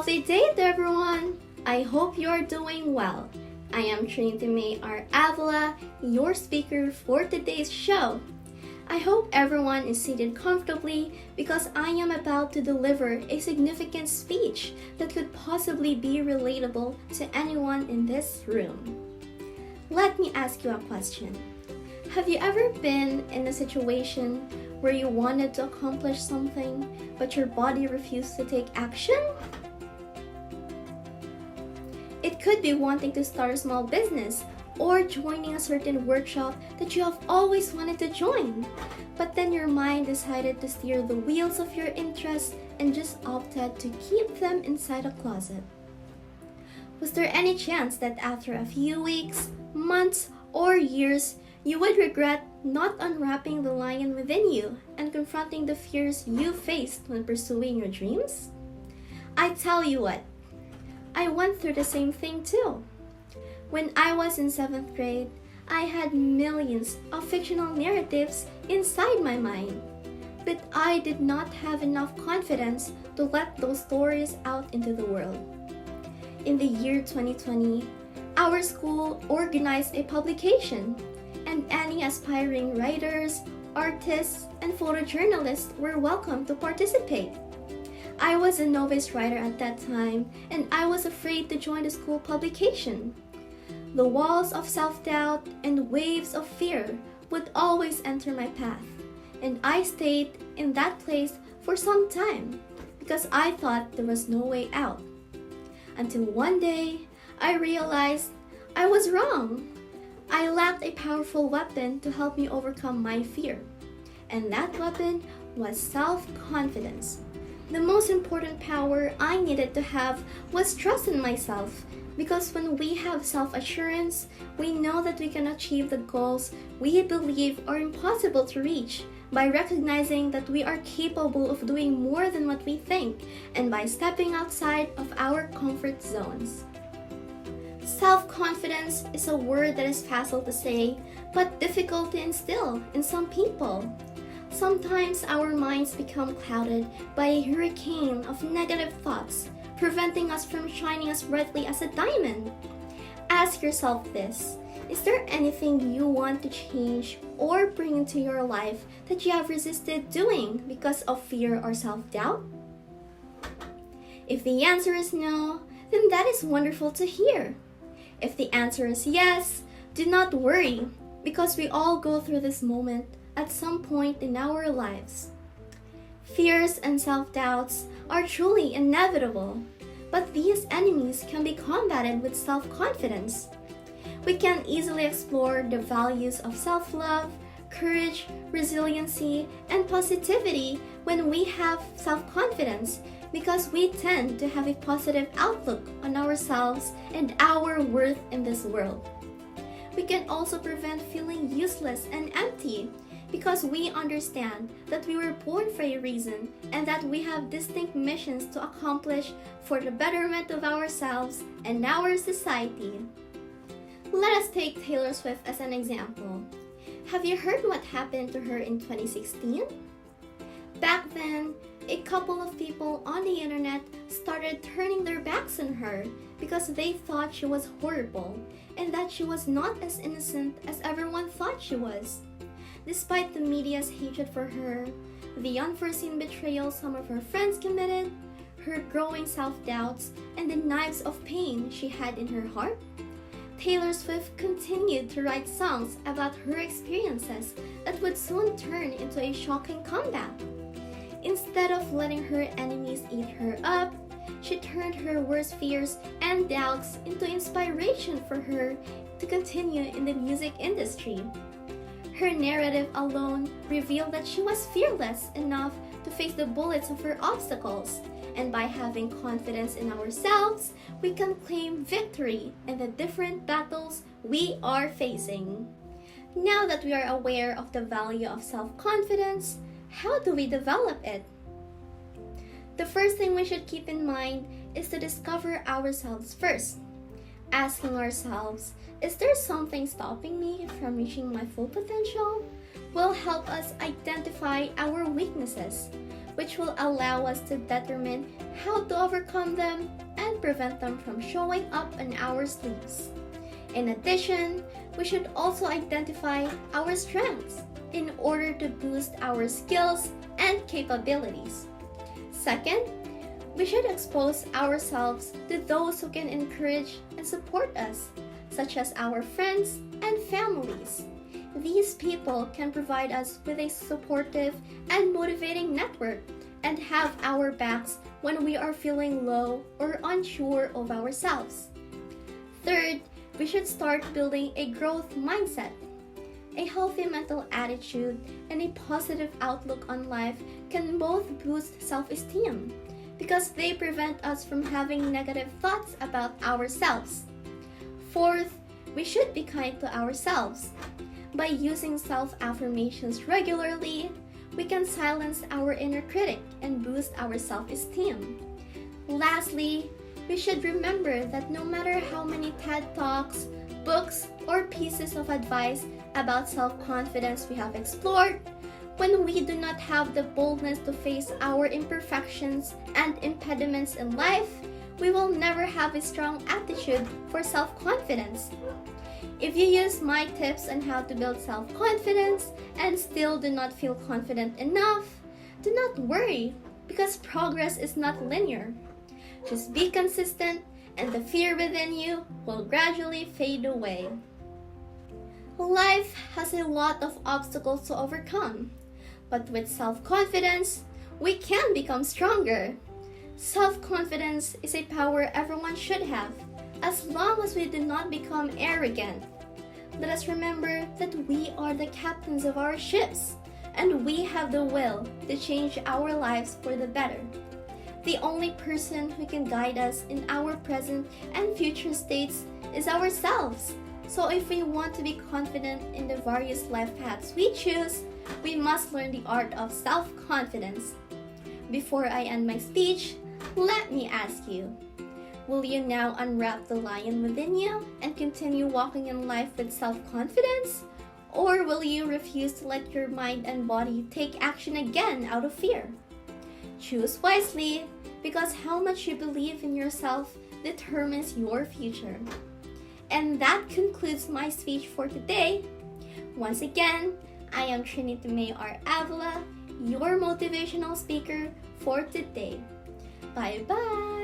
Healthy day to everyone! I hope you are doing well. I am Trinity May R. Avila, your speaker for today's show. I hope everyone is seated comfortably because I am about to deliver a significant speech that could possibly be relatable to anyone in this room. Let me ask you a question. Have you ever been in a situation where you wanted to accomplish something but your body refused to take action? It could be wanting to start a small business or joining a certain workshop that you have always wanted to join. But then your mind decided to steer the wheels of your interests and just opted to keep them inside a closet. Was there any chance that after a few weeks, months, or years, you would regret not unwrapping the lion within you and confronting the fears you faced when pursuing your dreams? I tell you what, I went through the same thing too. When I was in 7th grade, I had millions of fictional narratives inside my mind, but I did not have enough confidence to let those stories out into the world. In the year 2020, our school organized a publication, and any aspiring writers, artists, and photojournalists were welcome to participate. I was a novice writer at that time, and I was afraid to join the school publication. The walls of self-doubt and waves of fear would always enter my path, and I stayed in that place for some time because I thought there was no way out. Until one day, I realized I was wrong. I lacked a powerful weapon to help me overcome my fear, and that weapon was self-confidence. The most important power I needed to have was trust in myself, because when we have self-assurance, we know that we can achieve the goals we believe are impossible to reach by recognizing that we are capable of doing more than what we think and by stepping outside of our comfort zones. Self-confidence is a word that is facile to say, but difficult to instill in some people. Sometimes our minds become clouded by a hurricane of negative thoughts, preventing us from shining as brightly as a diamond. Ask yourself this: is there anything you want to change or bring into your life that you have resisted doing because of fear or self-doubt? If the answer is no, then that is wonderful to hear. If the answer is yes, do not worry, because we all go through this moment at some point in our lives. Fears and self-doubts are truly inevitable, but these enemies can be combated with self-confidence. We can easily explore the values of self-love, courage, resiliency, and positivity when we have self-confidence, because we tend to have a positive outlook on ourselves and our worth in this world. We can also prevent feeling useless and empty, because we understand that we were born for a reason and that we have distinct missions to accomplish for the betterment of ourselves and our society. Let us take Taylor Swift as an example. Have you heard what happened to her in 2016? Back then, a couple of people on the internet started turning their backs on her because they thought she was horrible and that she was not as innocent as everyone thought she was. Despite the media's hatred for her, the unforeseen betrayal some of her friends committed, her growing self-doubts, and the knives of pain she had in her heart, Taylor Swift continued to write songs about her experiences that would soon turn into a shocking comeback. Instead of letting her enemies eat her up, she turned her worst fears and doubts into inspiration for her to continue in the music industry. Her narrative alone revealed that she was fearless enough to face the bullets of her obstacles, and by having confidence in ourselves, we can claim victory in the different battles we are facing. Now that we are aware of the value of self-confidence, how do we develop it? The first thing we should keep in mind is to discover ourselves first. Asking ourselves, is there something stopping me from reaching my full potential? Will help us identify our weaknesses, which will allow us to determine how to overcome them and prevent them from showing up in our sleeps. In addition, we should also identify our strengths in order to boost our skills and capabilities. Second, we should expose ourselves to those who can encourage and support us, such as our friends and families. These people can provide us with a supportive and motivating network and have our backs when we are feeling low or unsure of ourselves. Third, we should start building a growth mindset. A healthy mental attitude and a positive outlook on life can both boost self-esteem because they prevent us from having negative thoughts about ourselves. Fourth, we should be kind to ourselves. By using self-affirmations regularly, we can silence our inner critic and boost our self-esteem. Lastly, we should remember that no matter how many TED Talks, books, or pieces of advice about self-confidence we have explored, when we do not have the boldness to face our imperfections and impediments in life, we will never have a strong attitude for self-confidence. If you use my tips on how to build self-confidence and still do not feel confident enough, do not worry because progress is not linear. Just be consistent and the fear within you will gradually fade away. Life has a lot of obstacles to overcome, but with self-confidence, we can become stronger. Self-confidence is a power everyone should have, as long as we do not become arrogant. Let us remember that we are the captains of our ships, and we have the will to change our lives for the better. The only person who can guide us in our present and future states is ourselves. So if we want to be confident in the various life paths we choose, we must learn the art of self-confidence. Before I end my speech, let me ask you, will you now unwrap the lion within you and continue walking in life with self-confidence? Or will you refuse to let your mind and body take action again out of fear? Choose wisely, because how much you believe in yourself determines your future. And that concludes my speech for today. Once again, I am Trinity May R. Avila, your motivational speaker for today. Bye-bye!